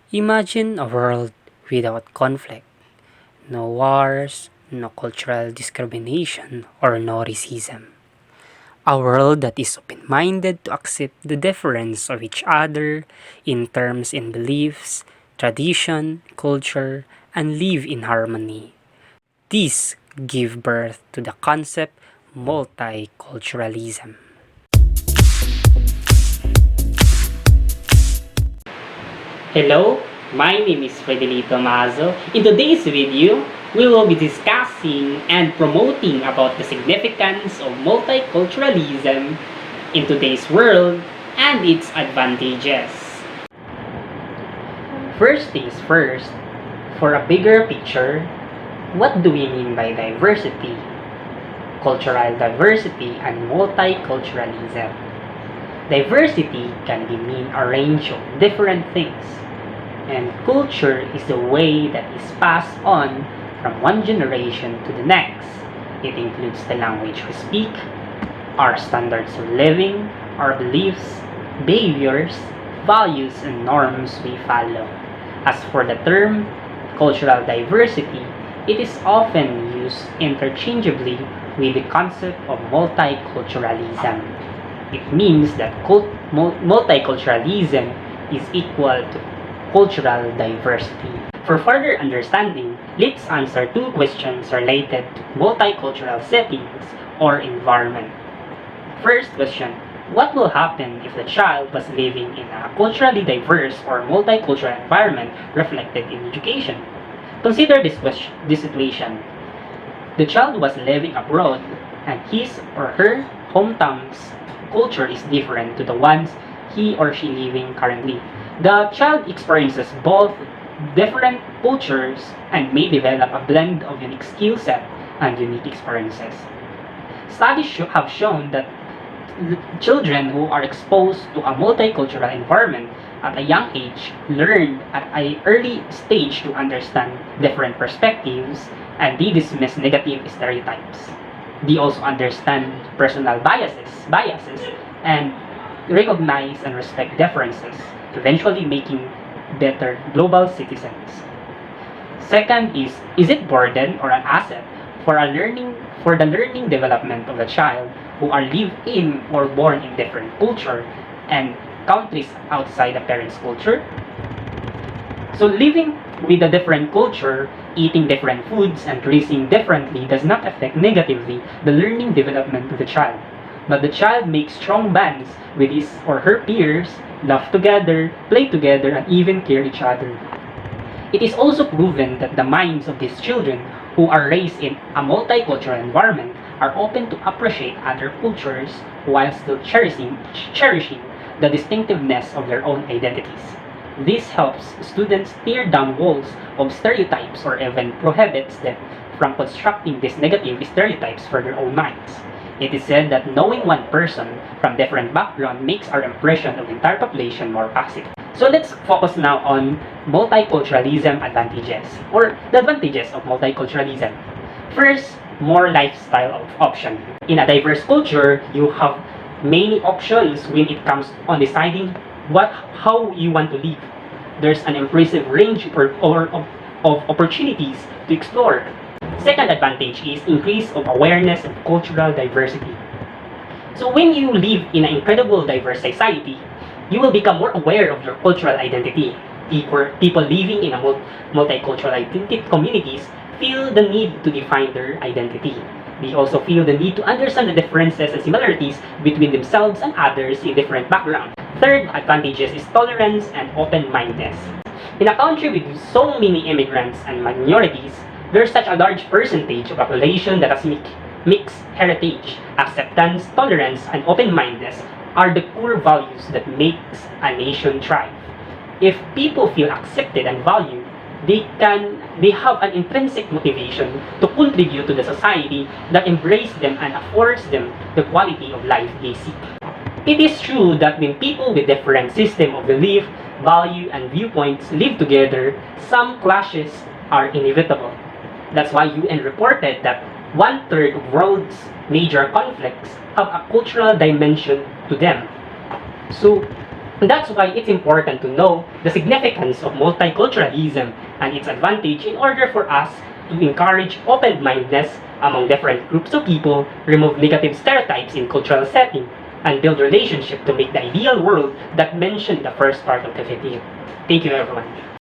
Imagine a world without conflict, no wars, no cultural discrimination, or no racism. A world that is open-minded to accept the difference of each other in terms and beliefs, tradition, culture, and live in harmony. This give birth to the concept multiculturalism. Hello, my name is Fidelito Mazo. In today's video, we will be discussing and promoting about the significance of multiculturalism in today's world and its advantages. First things first, for a bigger picture, what do we mean by diversity, cultural diversity, and multiculturalism? Diversity can be mean a range of different things, and culture is the way that is passed on from one generation to the next. It includes the language we speak, our standards of living, our beliefs, behaviors, values, and norms we follow. As for the term cultural diversity, it is often used interchangeably with the concept of multiculturalism. It means that multiculturalism is equal to cultural diversity. For further understanding, let's answer two questions related to multicultural settings or environment. First question, what will happen if the child was living in a culturally diverse or multicultural environment reflected in education? Consider this situation. The child was living abroad and his or her hometown's culture is different to the ones he or she living currently. The child experiences both different cultures and may develop a blend of unique skill set and unique experiences. Studies have shown that children who are exposed to a multicultural environment at a young age learn at an early stage to understand different perspectives and they dismiss negative stereotypes. They also understand personal biases and recognize and respect differences, eventually making better global citizens. Second is it burden or an asset for the learning development of the child who are live in or born in different culture and countries outside the parent's culture? So living with a different culture, eating different foods, and dressing differently does not affect negatively the learning development of the child. But the child makes strong bonds with his or her peers, laugh together, play together, and even care each other. It is also proven that the minds of these children who are raised in a multicultural environment are open to appreciate other cultures while still cherishing the distinctiveness of their own identities. This helps students tear down walls of stereotypes or even prohibits them from constructing these negative stereotypes for their own minds. It is said that knowing one person from different background makes our impression of the entire population more positive. So let's focus now on multiculturalism advantages or the advantages of multiculturalism. First, more lifestyle option. In a diverse culture, you have many options when it comes on deciding how you want to live. There's an impressive range of opportunities to explore. Second advantage is increase of awareness of cultural diversity. So when you live in an incredible diverse society, you will become more aware of your cultural identity. People living in a multicultural identity communities feel the need to define their identity. They also feel the need to understand the differences and similarities between themselves and others in different backgrounds. Third advantages is tolerance and open-mindedness. In a country with so many immigrants and minorities, there's such a large percentage of population that has mixed heritage. Acceptance, tolerance, and open-mindedness are the core values that makes a nation thrive. If people feel accepted and valued, they have an intrinsic motivation to contribute to the society that embraces them and affords them the quality of life they seek. It is true that when people with different system of belief, value, and viewpoints live together, some clashes are inevitable. That's why UN reported that one-third of world's major conflicts have a cultural dimension to them. So, That's why it's important to know the significance of multiculturalism and its advantage in order for us to encourage open-mindedness among different groups of people, remove negative stereotypes in cultural setting, and build relationship to make the ideal world that mentioned in the first part of the video. Thank you everyone.